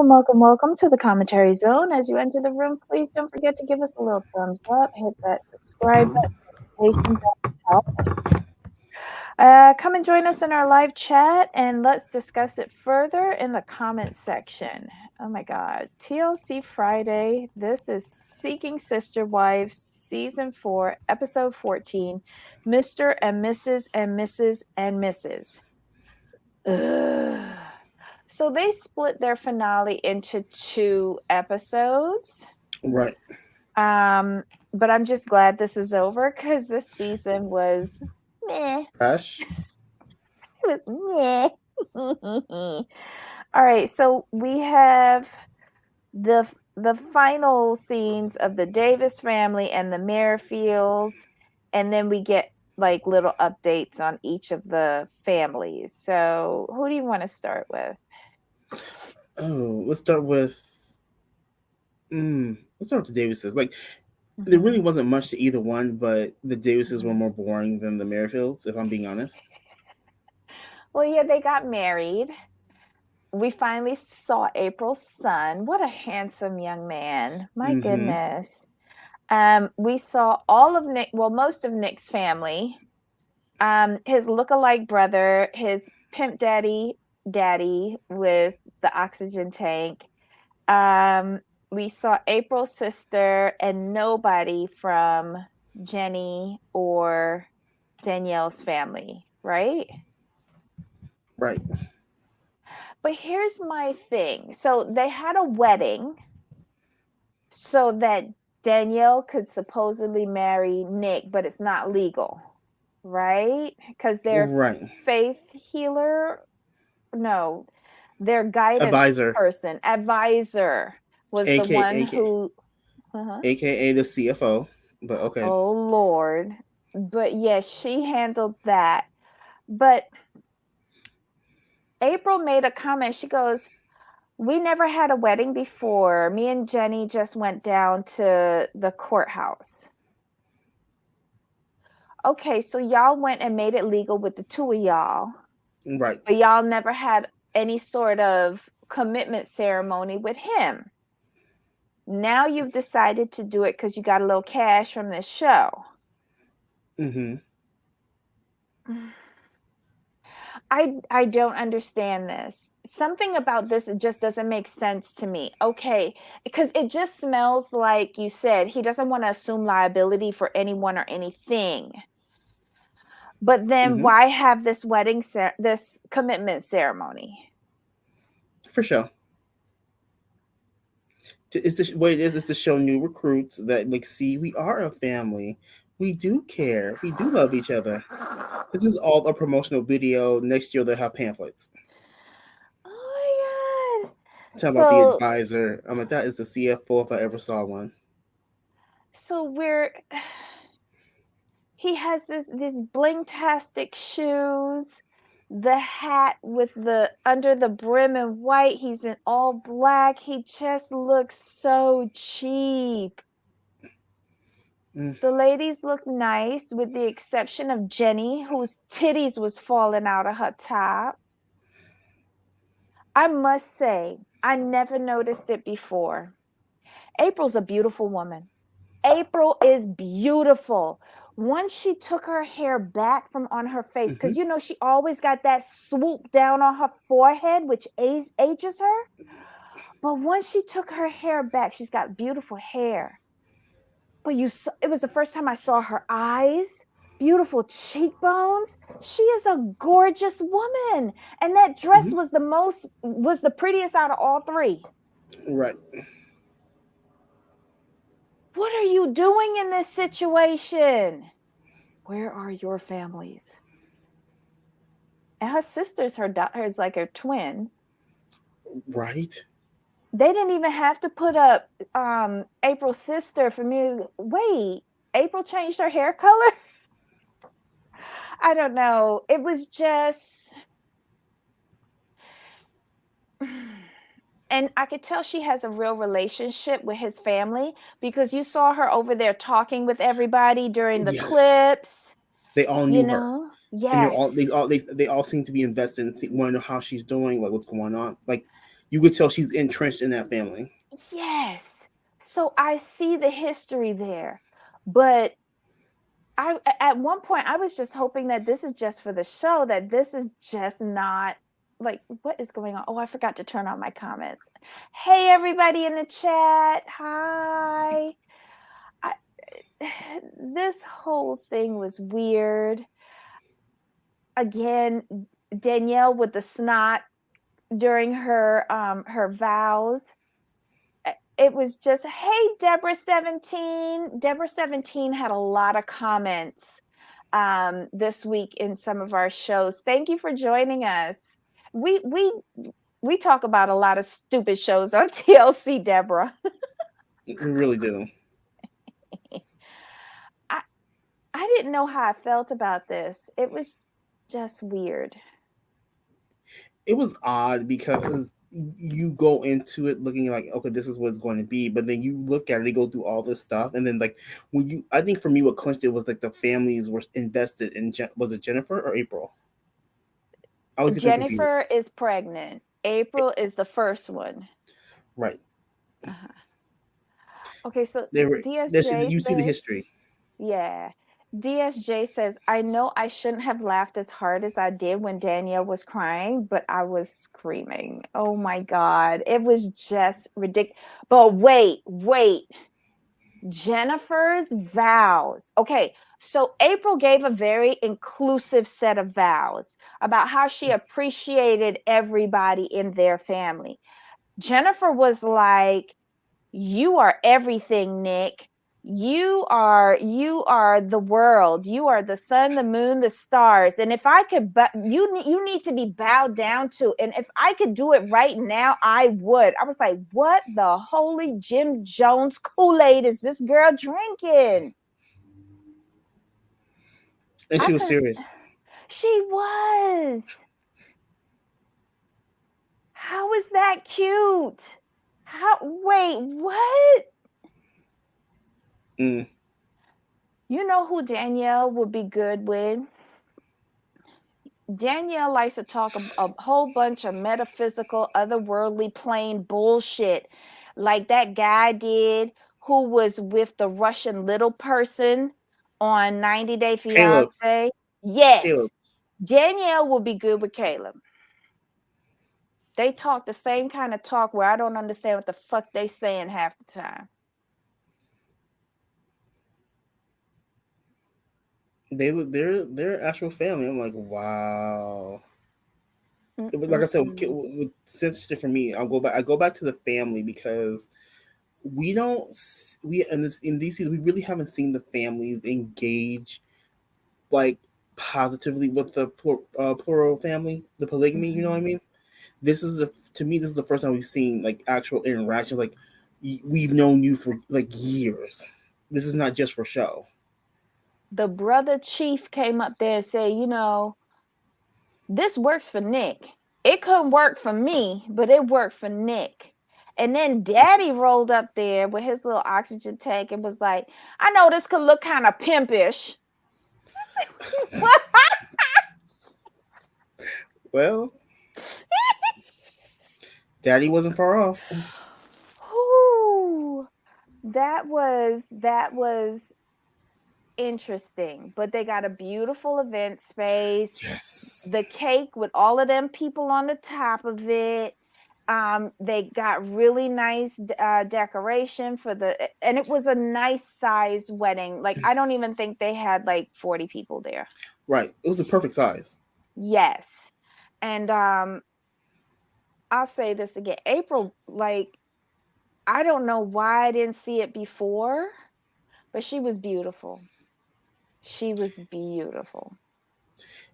Welcome to the commentary zone. As you enter the room, please don't forget to give us a little thumbs up, hit that subscribe button, notification bell to help us. Come and join us in our live chat and let's discuss it further in the comments section. Oh my God, TLC Friday. This is Seeking Sister Wives, Season 4, Episode 14, Mr. and Mrs. and Mrs. and Mrs. Ugh. So they split their finale into 2 episodes. Right. But I'm just glad this is over because this season was meh. Ash? It was meh. All right, so we have the final scenes of the Davis family and the Merrifields, and then we get like little updates on each of the families. So who do you want to start with? Oh, let's start with the Davises. Like, there really wasn't much to either one, but the Davises were more boring than the Merrifields, if I'm being honest. Well, yeah, they got married. We finally saw April's son. What a handsome young man. My goodness. We saw all of most of Nick's family. His look-alike brother, his pimp daddy with the oxygen tank. We saw April's sister and nobody from Jenny or Danielle's family, right? Right. But here's my thing. So they had a wedding so that Danielle could supposedly marry Nick, but it's not legal, right? Because their faith healer, no, their guidance advisor was the one who... AKA the CFO, but okay. Oh, Lord. But yes, she handled that. But April made a comment. She goes, we never had a wedding before. Me and Jenny just went down to the courthouse. Okay, so y'all went and made it legal with the 2 of y'all. Right. But y'all never had any sort of commitment ceremony with him. Now you've decided to do it because you got a little cash from this show. I don't understand this. Something about this, it just doesn't make sense to me. Okay, because it just smells like you said he doesn't want to assume liability for anyone or anything. But then why have this this commitment ceremony? For sure. It's what it is to show new recruits that, like, see, we are a family. We do care. We do love each other. This is all a promotional video. Next year they'll have pamphlets. Oh my God. Talking about the advisor. I'm like, that is the CFO if I ever saw one. So he has these bling-tastic shoes, the hat with the under the brim in white. He's in all black. He just looks so cheap. The ladies look nice with the exception of Jenny, whose titties was falling out of her top. I must say, I never noticed it before. April's a beautiful woman. April is beautiful. Once she took her hair back from on her face, because you know she always got that swoop down on her forehead, which ages her. But once she took her hair back, she's got beautiful hair. But it was the first time I saw her eyes, beautiful cheekbones. She is a gorgeous woman, and that dress was the prettiest out of all 3. Right. What are you doing in this situation? Where are your families? And her sister's is like her twin. Right. They didn't even have to put up April's sister for me. Wait, April changed her hair color? I don't know. It was just... And I could tell she has a real relationship with his family because you saw her over there talking with everybody during the clips. They all knew her. Yes. And they all seem to be invested and want to know how she's doing, like what's going on. Like, You could tell she's entrenched in that family. Yes. So I see the history there. But at one point I was just hoping that this is just for the show, that this is just not like, what is going on? Oh, I forgot to turn on my comments. Hey, everybody in the chat. Hi. I, this whole thing was weird. Again, Danielle with the snot during her vows. It was just, hey, Deborah 17. Deborah 17 had a lot of comments this week in some of our shows. Thank you for joining us. We talk about a lot of stupid shows on TLC, Deborah. We really do. I didn't know how I felt about this. It was just weird. It was odd because you go into it looking like, okay, this is what it's going to be, but then you look at it, you go through all this stuff, and then like I think for me, what clinched it was like the families were invested in. Was it Jennifer or April? Jennifer is pregnant. April is the first one. Right. Uh-huh. Okay, so DSJ. You see the history. Yeah. DSJ says, I know I shouldn't have laughed as hard as I did when Danielle was crying, but I was screaming. Oh my God. It was just ridiculous. But wait. Jennifer's vows. Okay, so April gave a very inclusive set of vows about how she appreciated everybody in their family. Jennifer was like, you are everything, Nick. You are the world. You are the sun, the moon, the stars. And if I could, you need to be bowed down to. And if I could do it right now, I would. I was like, what the holy Jim Jones Kool-Aid is this girl drinking? And she was serious. She was. How is that cute? Wait, what? You know who Danielle would be good with? Danielle likes to talk a whole bunch of metaphysical, otherworldly, plain bullshit, like that guy did who was with the Russian little person on 90 Day Fiance. Caleb. Yes. Caleb. Danielle would be good with Caleb. They talk the same kind of talk where I don't understand what the fuck they saying half the time. They're actual family. I'm like, wow. Like I said, with sensitive for me, I go back to the family because in these seasons we really haven't seen the families engage like positively with the plural family, the polygamy. You know what I mean? To me, this is the first time we've seen like actual interaction. Like we've known you for like years. This is not just for show. The brother chief came up there and said, you know, this works for Nick. It couldn't work for me, but it worked for Nick. And then Daddy rolled up there with his little oxygen tank and was like, I know this could look kind of pimpish. Well, Daddy wasn't far off. Ooh, that was interesting. But they got a beautiful event space. Yes. The cake with all of them people on the top of it. They got really nice decoration and it was a nice size wedding. Like, I don't even think they had like 40 people there. Right. It was a perfect size. Yes. And I'll say this again. April, like, I don't know why I didn't see it before, but she was beautiful. She was beautiful.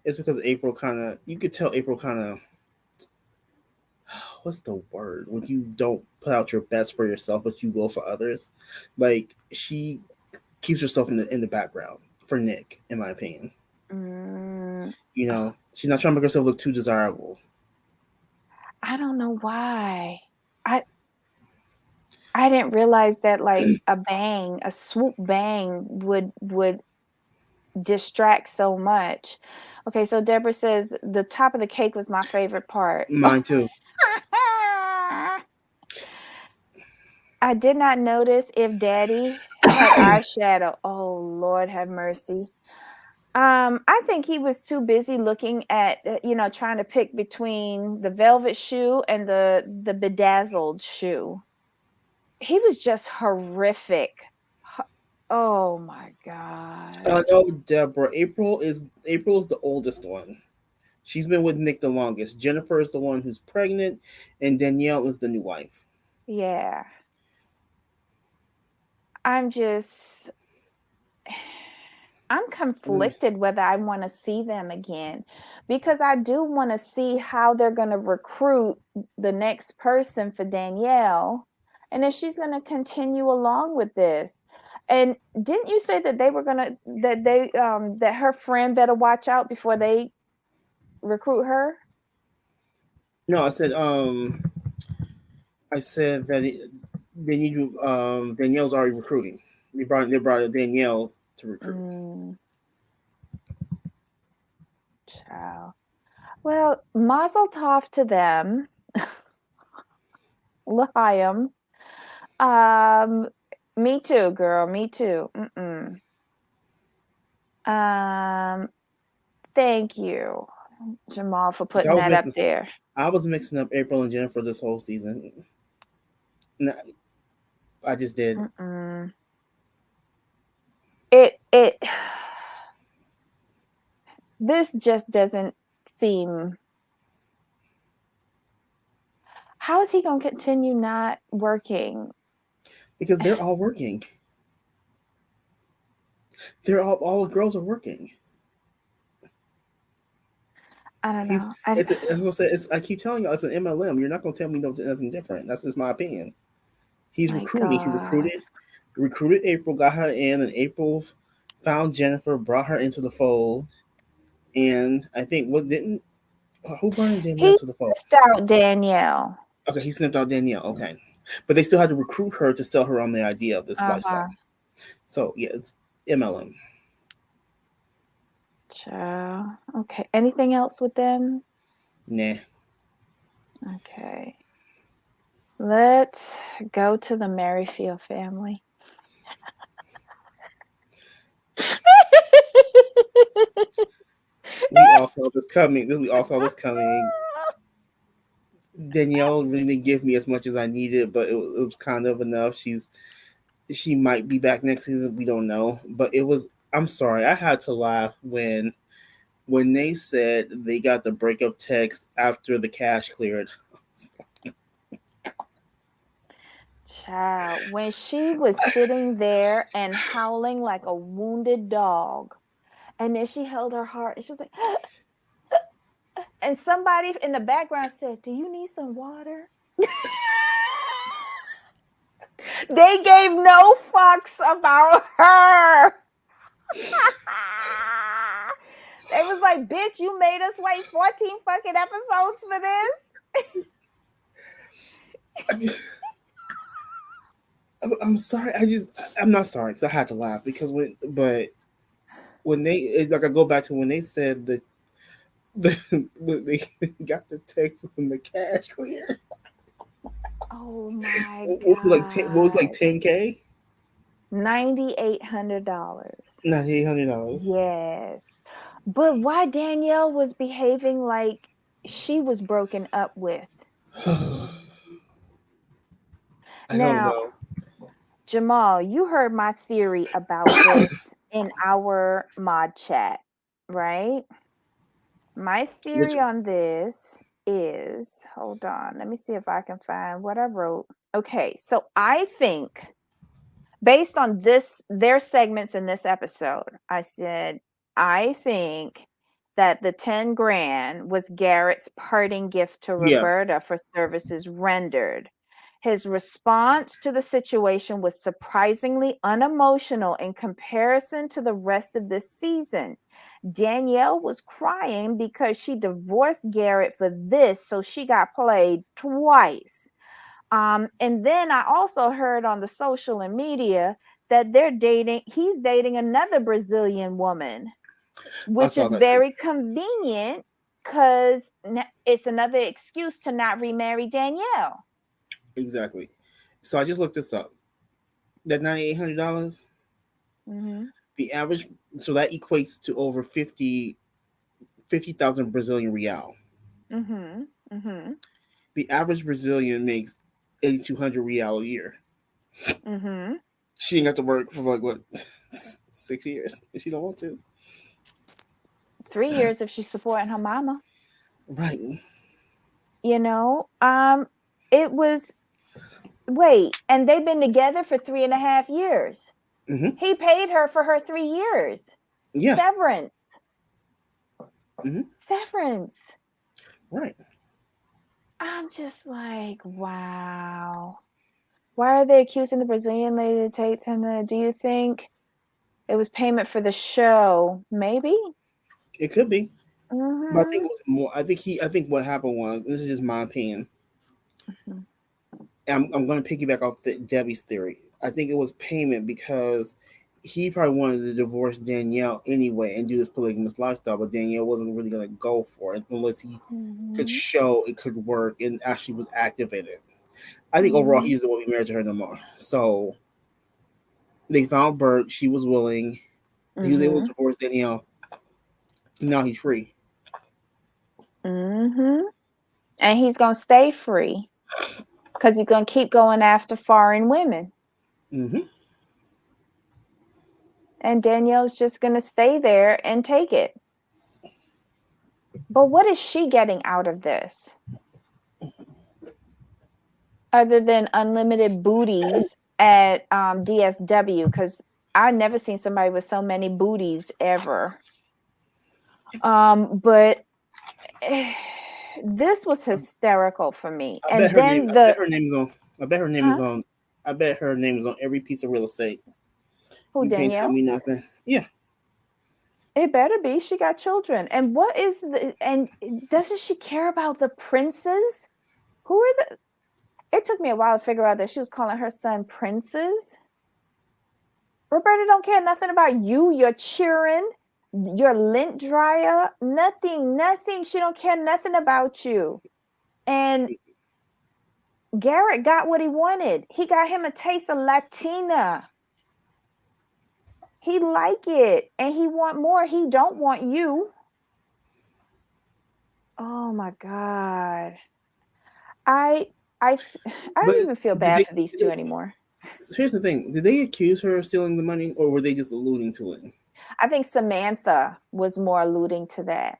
It's because you could tell April what's the word when you don't put out your best for yourself but you will for others. Like, she keeps herself in the background for Nick, in my opinion. You know, she's not trying to make herself look too desirable. I don't know why. I didn't realize that like a swoop bang would distract so much. Okay, so Deborah says the top of the cake was my favorite part. Mine too. I did not notice if Daddy had eyeshadow. Oh, Lord have mercy. I think he was too busy looking at, trying to pick between the velvet shoe and the bedazzled shoe. He was just horrific. Oh my God. No, Deborah. April's the oldest one. She's been with Nick the longest. Jennifer is the one who's pregnant, and Danielle is the new wife. Yeah. I'm conflicted whether I want to see them again, because I do want to see how they're going to recruit the next person for Danielle, and if she's going to continue along with this. And didn't you say that that her friend better watch out before they recruit her? No, I said that they need to. Danielle's already recruiting. They brought Danielle to recruit. Child. Well, mazel tov to them. L'chaim. Me too, girl. Me too. Thank you, Jamal, for putting that up there. I was mixing up April and Jennifer this whole season. No, I just did. It this just doesn't seem. How is he going to continue not working? Because they're all working. They're all the girls are working. I don't know. I keep telling you, it's an MLM. You're not going to tell me nothing different. That's just my opinion. He's recruiting. God. He recruited April, got her in, and April found Jennifer, brought her into the fold. And I think who brought Danielle to the fold? He sniffed out Danielle. Okay, he sniffed out Danielle. Okay. But they still had to recruit her to sell her on the idea of this lifestyle. So, yeah, it's MLM. Child. Okay. Anything else with them? Nah. Okay. Let's go to the Merrifield family. We all saw this coming. Danielle really didn't give me as much as I needed, but it was kind of enough. She might be back next season. We don't know. But I'm sorry. I had to laugh when they said they got the breakup text after the cash cleared. Child, when she was sitting there and howling like a wounded dog, and then she held her heart, and she was like, and somebody in the background said, "Do you need some water?" They gave no fucks about her. They was like, "Bitch, you made us wait 14 fucking episodes for this." I'm sorry. I'm not sorry because I had to laugh because when they I go back to when they said that they got the text when the cash cleared. Oh my God! What was like 10K? $9,800. $9,800. Yes, but why Danielle was behaving like she was broken up with? I don't know. Jamal, you heard my theory about this in our mod chat, right? My theory on this is, hold on, let me see if I can find what I wrote. Okay, so I think based on their segments in this episode, I said, I think that the 10 grand was Garrett's parting gift to Roberta for services rendered. His response to the situation was surprisingly unemotional in comparison to the rest of this season. Danielle was crying because she divorced Garrett for this, so she got played twice. And then I also heard on the social and media that he's dating another Brazilian woman, which is very convenient because it's another excuse to not remarry Danielle. Exactly. So I just looked this up. That $9,800, Mm-hmm. the average, so that equates to over 50,000 Brazilian real. Mm-hmm. Mm-hmm. The average Brazilian makes 8,200 real a year. Mm-hmm. She ain't got to work for like what 6 years if she don't want to. 3 years if she's supporting her mama. Right. You know, it was wait, and they've been together for 3.5 years. Mm-hmm. He paid her for her 3 years. Yeah. Severance. Mm-hmm. Severance. Right. I'm just like, wow. Why are they accusing the Brazilian lady to take them? Do you think it was payment for the show? Maybe. It could be, but I think Mm-hmm. it was more. I think what happened was, this is just my opinion. Mm-hmm. I'm going to piggyback off Debbie's theory. I think it was payment because he probably wanted to divorce Danielle anyway and do this polygamous lifestyle, but Danielle wasn't really going to go for it unless he could Mm-hmm. show it could work and actually was activated. I think overall Mm-hmm. he doesn't want to be married to her no more. So they found Bert. She was willing. He was able to Mm-hmm. divorce Danielle. Now he's free. Mm-hmm. And he's gonna stay free because he's gonna keep going after foreign women. Mm-hmm. And Danielle's just gonna stay there and take it. But what is she getting out of this? Other than unlimited booties at DSW, because I've never seen somebody with so many booties ever. But this was hysterical for me. I bet And her name. then I bet the her name is on. I bet her name is huh? on. I bet her name is on every piece of real estate. Who, You can't tell Danielle? me nothing. Yeah. It better be. She got children. And what is the and doesn't she care about the princes? Who are the It took me a while to figure out that she was calling her son princes. Roberta don't care nothing about you, your cheering, your lint dryer, nothing, nothing. She don't care nothing about you. And Garrett got what he wanted. He got him a taste of Latina. He like it and he want more. He don't want you. Oh my God. I I I But don't even feel did bad for these two anymore. here's the thing: did they accuse her of stealing the money, or were they just alluding to it? I think Samantha was more alluding to that.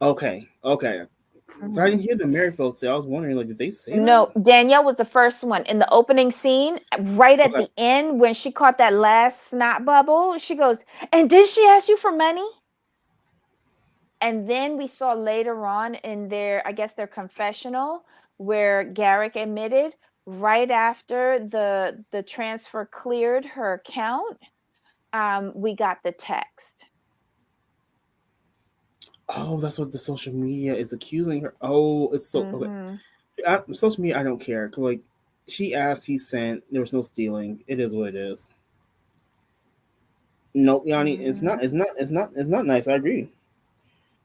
Okay. Okay. So I Mhm. didn't hear the Merrifield say. I was wondering, like, did they say that? No, Danielle was the first one in the opening scene. Right at Okay. the end, when she caught that last snot bubble, she goes, "And did she ask you for money?" And then we saw later on in their, I guess, their confessional, where Garrick admitted right after the transfer cleared her account, we got the text. Oh, that's what the social media is accusing her. Oh, it's so okay. Mm-hmm. Social media, I don't care. 'Cause, like, she asked, he sent. There was no stealing. It is what it is. No, Yanni, it's not. Mm-hmm. It's not. It's not. It's not nice. I agree.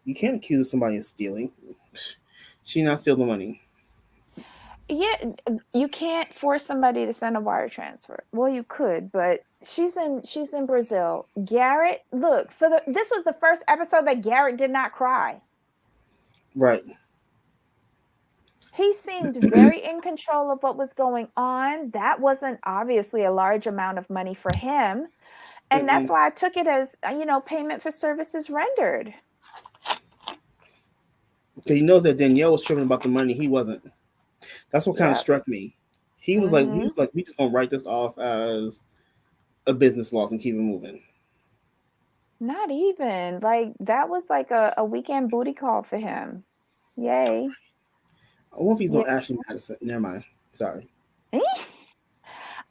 You can't accuse somebody of stealing. She not steal the money. Yeah, you can't force somebody to send a wire transfer. Well, you could, but she's in Brazil. Garrett, look, this was the first episode that Garrett did not cry. Right. He seemed very in control of what was going on. That wasn't obviously a large amount of money for him. And that's Mm-mm. why I took it as, payment for services rendered. Because he knows that Danielle was tripping about the money. He wasn't. That's what kind of Yep. struck me. Hmm. We just gonna write this off as a business loss and keep it moving. Not even. Like, that was like a weekend booty call for him. Yay. I wonder if he's Yeah. on Ashley Madison. Never mind. Sorry.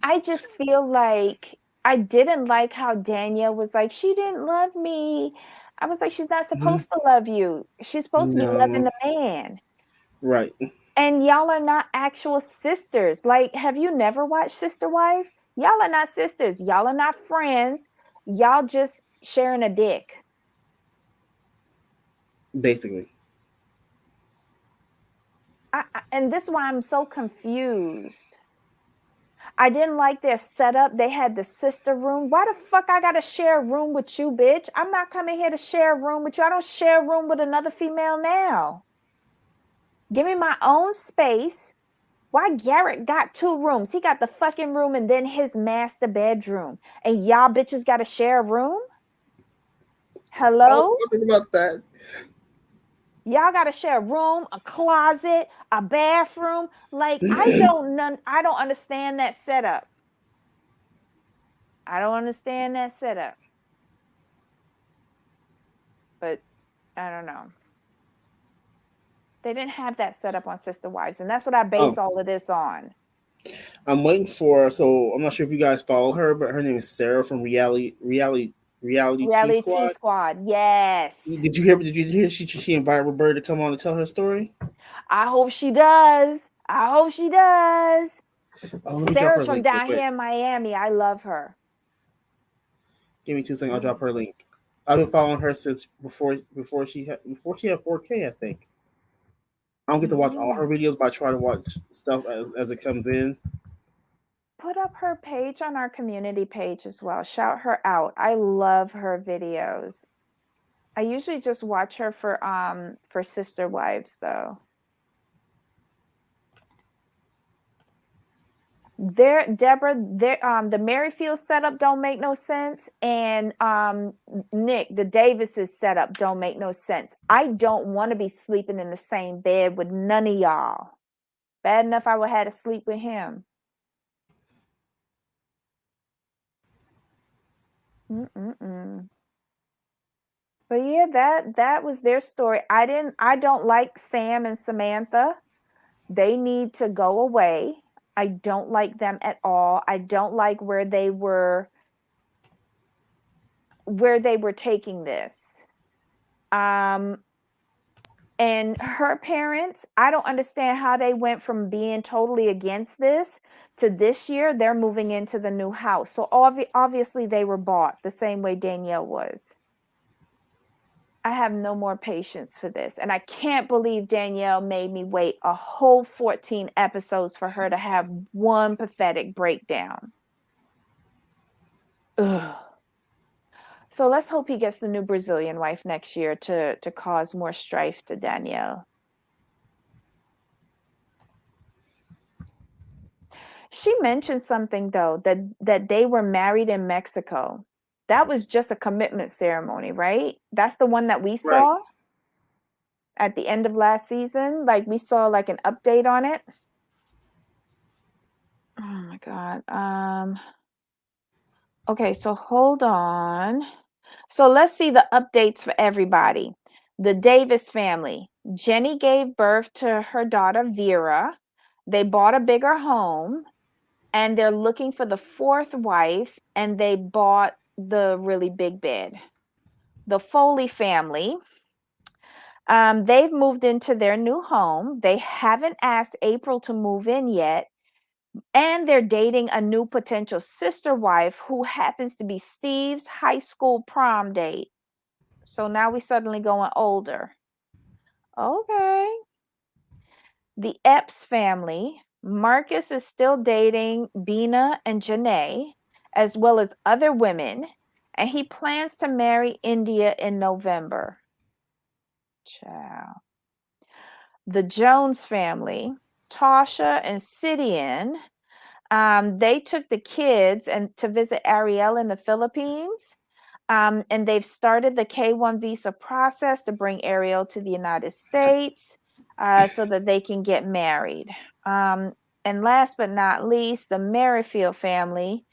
I just feel like I didn't like how Danielle was like, she didn't love me. I was like, she's not Mhm. supposed to love you. She's supposed to be loving No. the man. Right. And y'all are not actual sisters. Like, have you never watched Sister Wife? Y'all are not sisters. Y'all are not friends. Y'all just sharing a dick. Basically. And this is why I'm so confused. I didn't like their setup. They had the sister room. Why the fuck I gotta share a room with you, bitch? I'm not coming here to share a room with you. I don't share a room with another female now. Give me my own space. Why Garrett got 2 rooms? He got the fucking room and then his master bedroom. And y'all bitches gotta share a room? Hello? I was talking about that. Y'all gotta share a room, a closet, a bathroom. Like, I don't understand that setup. I don't understand that setup. But I don't know. They didn't have that set up on Sister Wives, and that's what I base all of this on. I'm waiting for. So I'm not sure if you guys follow her, but her name is Sarah from Reality T Squad. Squad. Yes. Did you hear? Did you hear? She invited Roberta to come on and tell her story. I hope she does. I hope she does. Oh, Sarah's from down here in Miami. I love her. Give me 2 seconds. I'll drop her link. I've been following her since before she had 4K. I think. I don't get to watch all her videos, but I try to watch stuff as it comes in. Put up her page on our community page as well. Shout her out. I love her videos. I usually just watch her for Sister Wives though. Deborah, the Merrifield setup don't make no sense, and Nick, the Davis's setup don't make no sense. I don't want to be sleeping in the same bed with none of y'all. Bad enough I would have to sleep with him. But yeah, that was their story. I don't like Sam and Samantha. They need to go away. I don't like them at all. I don't like where they were taking this. And her parents, I don't understand how they went from being totally against this to this year they're moving into the new house. So obviously they were bought the same way Danielle was. I have no more patience for this. And I can't believe Danielle made me wait a whole 14 episodes for her to have one pathetic breakdown. Ugh. So let's hope he gets the new Brazilian wife next year to cause more strife to Danielle. She mentioned something, though, that they were married in Mexico. That was just a commitment ceremony, right? That's the one that we saw at the end of last season. Like, we saw like an update on it. Oh my God. Okay, so hold on. So let's see the updates for everybody. The Davis family. Jenny gave birth to her daughter, Vera. They bought a bigger home, and they're looking for the 4th wife, and they bought the really big bed. The Foley family. They've moved into their new home. They haven't asked April to move in yet. And they're dating a new potential sister wife who happens to be Steve's high school prom date. So now we suddenly going older. Okay. The Epps family. Marcus is still dating Bina and Janae, as well as other women, and he plans to marry India in November. Ciao. The Jones family. Tasha and Sidian. They took the kids to visit Ariel in the Philippines. And they've started the K-1 visa process to bring Ariel to the United States so that they can get married. And last but not least, the Merrifield family.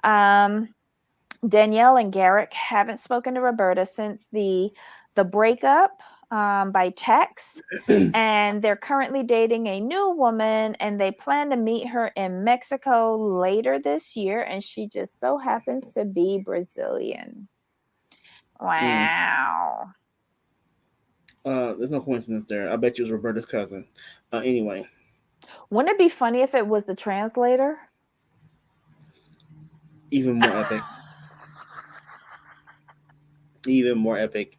Danielle and Garrick haven't spoken to Roberta since the breakup by text. And they're currently dating a new woman, and they plan to meet her in Mexico later this year, and she just so happens to be Brazilian. Wow. There's no coincidence there. I bet you it was Roberta's cousin. Anyway. Wouldn't it be funny if it was the translator? Even more epic. Even more epic.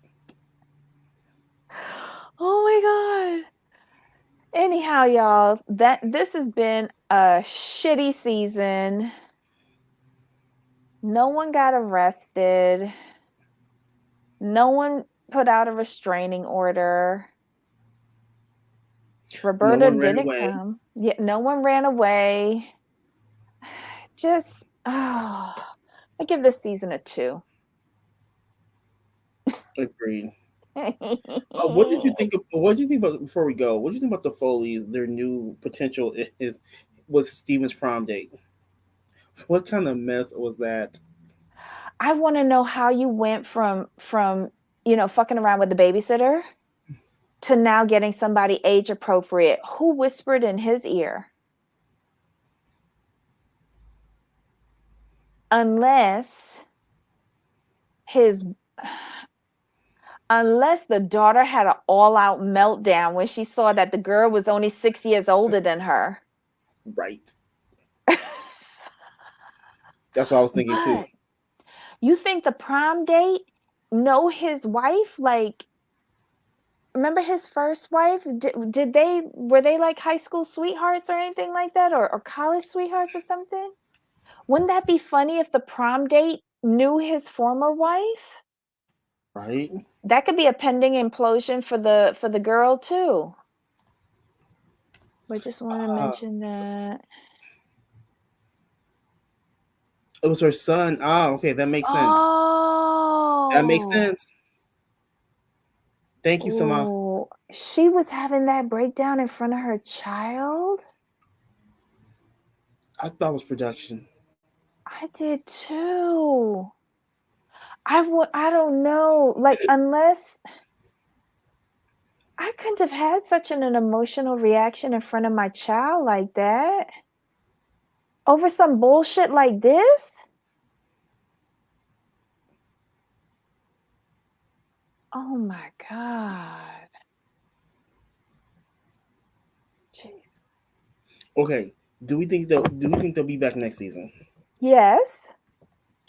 Oh my God. Anyhow, y'all, this has been a shitty season. No one got arrested. No one put out a restraining order. Roberta didn't come. Yeah, no one ran away. Just, I give this season a 2. Agreed. What did you think about before we go? What did you think about the Foleys? Their new potential was Steven's prom date. What kind of mess was that? I want to know how you went from fucking around with the babysitter to now getting somebody age appropriate. Who whispered in his ear? Unless the daughter had an all-out meltdown when she saw that the girl was only 6 years older than her. Right. That's what I was thinking too. You think the prom date know his wife? Like, remember his first wife? Were they like high school sweethearts or anything like that, or college sweethearts or something? Wouldn't that be funny if the prom date knew his former wife? Right. That could be a pending implosion for the girl too. But just want to mention that. It was her son. Oh, okay, that makes sense. Oh, that makes sense. Thank you, Sama. She was having that breakdown in front of her child? I thought it was production. I did too. I don't know. Like, unless I couldn't have had such an emotional reaction in front of my child like that over some bullshit like this. Oh my God. Jeez. Okay. Do we think they'll be back next season? Yes.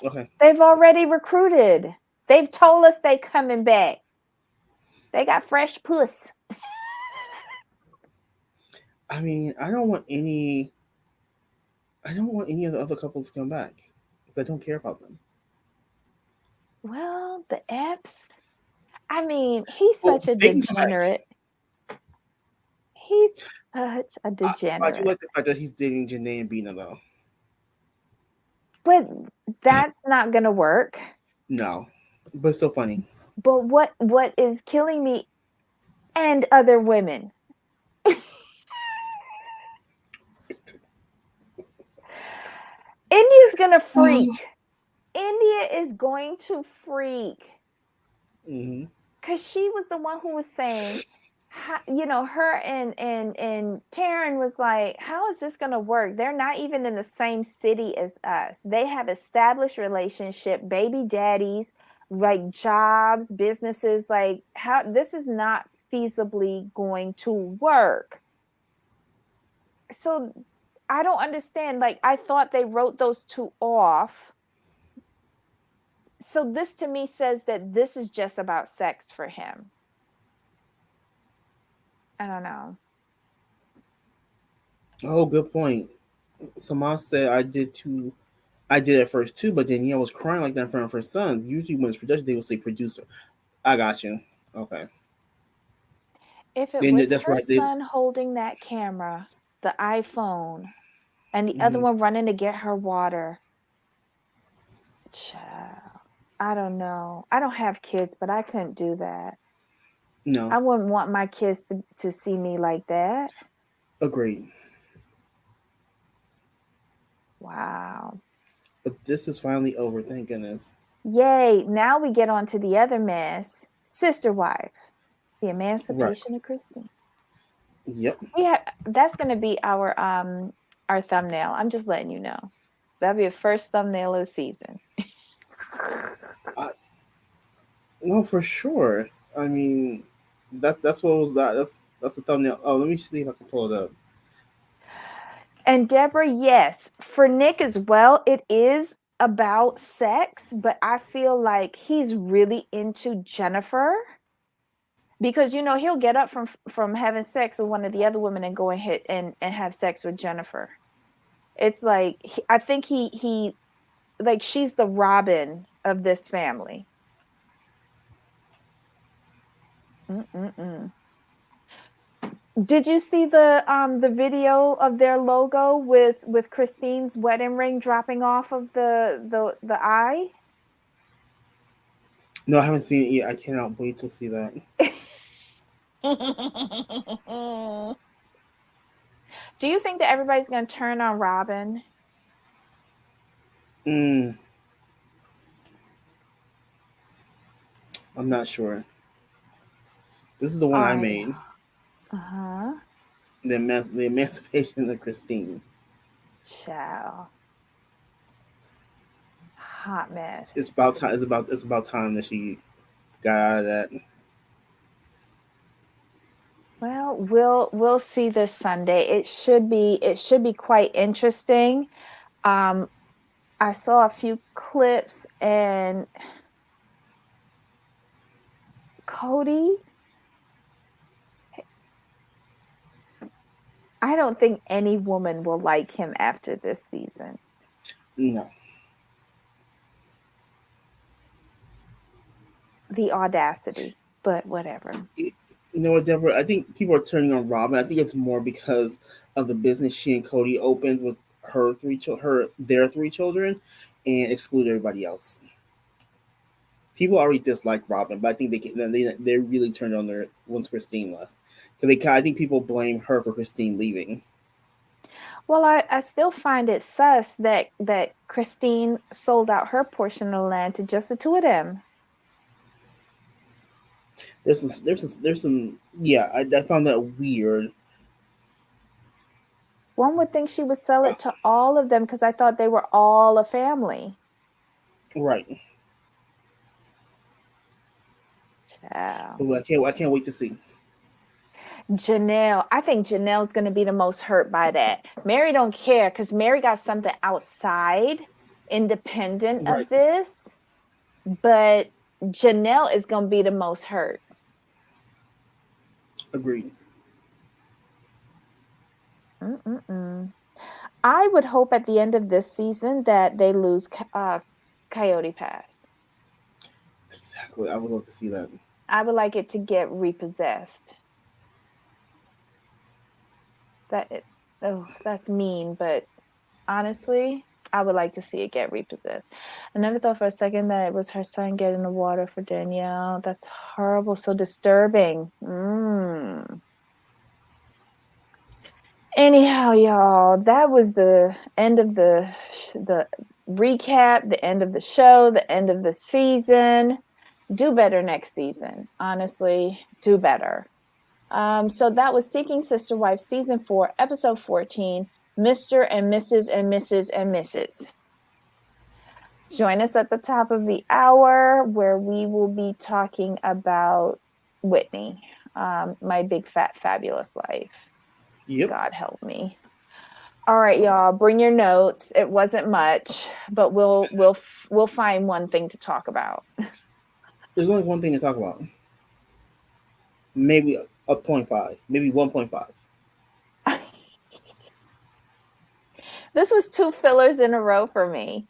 Okay. They've already recruited. They've told us they coming back. They got fresh puss. I mean, I don't want any of the other couples to come back because I don't care about them. Well, the Epps. I mean, he's such a degenerate. He's such a degenerate. I do like the fact that he's dating Janae and Bina, though. But that's not going to work. No, but it's still funny. But what is killing me and other women? India's going to freak. India is going to freak. Mm-hmm. Because she was the one who was saying, her and Taryn was like, how is this going to work? They're not even in the same city as us. They have established relationship, baby daddies, like jobs, businesses. Like, how this is not feasibly going to work. So I don't understand. Like, I thought they wrote those two off. So this to me says that this is just about sex for him. I don't know. Oh, good point. Samaz said I did too. I did at first too, but then I was crying like that in front of her son. Usually when it's production, they will say producer. I got you. Okay. If it was her son holding that camera, the iPhone, and the other one running to get her water, child, I don't know. I don't have kids, but I couldn't do that. No. I wouldn't want my kids to see me like that. Agreed. Wow. But this is finally over, thank goodness. Yay. Now we get on to the other mess. Sister Wife. The Emancipation of Christine. Yep. That's going to be our thumbnail. I'm just letting you know. That'll be the first thumbnail of the season. No, for sure. I mean, that's what was that. That's the thumbnail. Oh, let me see if I can pull it up. And Deborah, yes, for Nick as well, it is about sex, but I feel like he's really into Jennifer because he'll get up from having sex with one of the other women and go and have sex with Jennifer. It's like I think he like she's the Robin of this family. Mm-mm-mm. Did you see the video of their logo with Christine's wedding ring dropping off of the eye? No, I haven't seen it yet. I cannot wait to see that. Do you think that everybody's going to turn on Robin? I'm not sure. This is the one I made. Uh-huh. The Emancipation of Christine. Child. Hot mess. It's about time. It's about time that she got out of that. Well, we'll see this Sunday. It should be quite interesting. I saw a few clips and Cody, I don't think any woman will like him after this season. No. The audacity, but whatever. You know what, Deborah? I think people are turning on Robin. I think it's more because of the business she and Cody opened with their three children, and exclude everybody else. People already dislike Robin, but I think they really turned on their once Christine left. Because I think people blame her for Christine leaving. Well, I still find it sus that Christine sold out her portion of the land to just the two of them. There's some. Yeah, I found that weird. One would think she would sell it to all of them because I thought they were all a family. Right. Child. I can't wait to see. Janelle, I think Janelle's going to be the most hurt by that. Mary don't care because Mary got something outside, independent of this. But Janelle is going to be the most hurt. Agreed. I would hope at the end of this season that they lose Coyote Pass. Exactly. I would love to see that. I would like it to get repossessed. That's mean, but honestly, I would like to see it get repossessed. I never thought for a second that it was her son getting the water for Danielle. That's horrible, so disturbing. Anyhow, y'all, that was the end of the recap, the end of the show, the end of the season. Do better next season. Honestly, do better. So that was Seeking Sister Wife Season 4, Episode 14, Mr. and Mrs. and Mrs. and Mrs. Join us at the top of the hour where we will be talking about Whitney, My Big Fat Fabulous Life. Yep. God help me. All right, y'all, bring your notes. It wasn't much, but we'll find one thing to talk about. There's only one thing to talk about. Maybe a 0.5, maybe 1.5. This was 2 fillers in a row for me.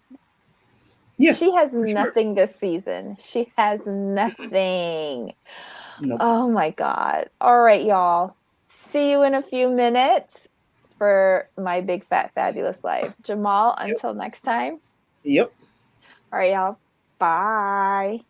Yeah, she has nothing this season. She has nothing. Nope. Oh my God. All right, y'all. See you in a few minutes for My Big Fat Fabulous Life. Jamal, until next time. Yep. All right, y'all. Bye.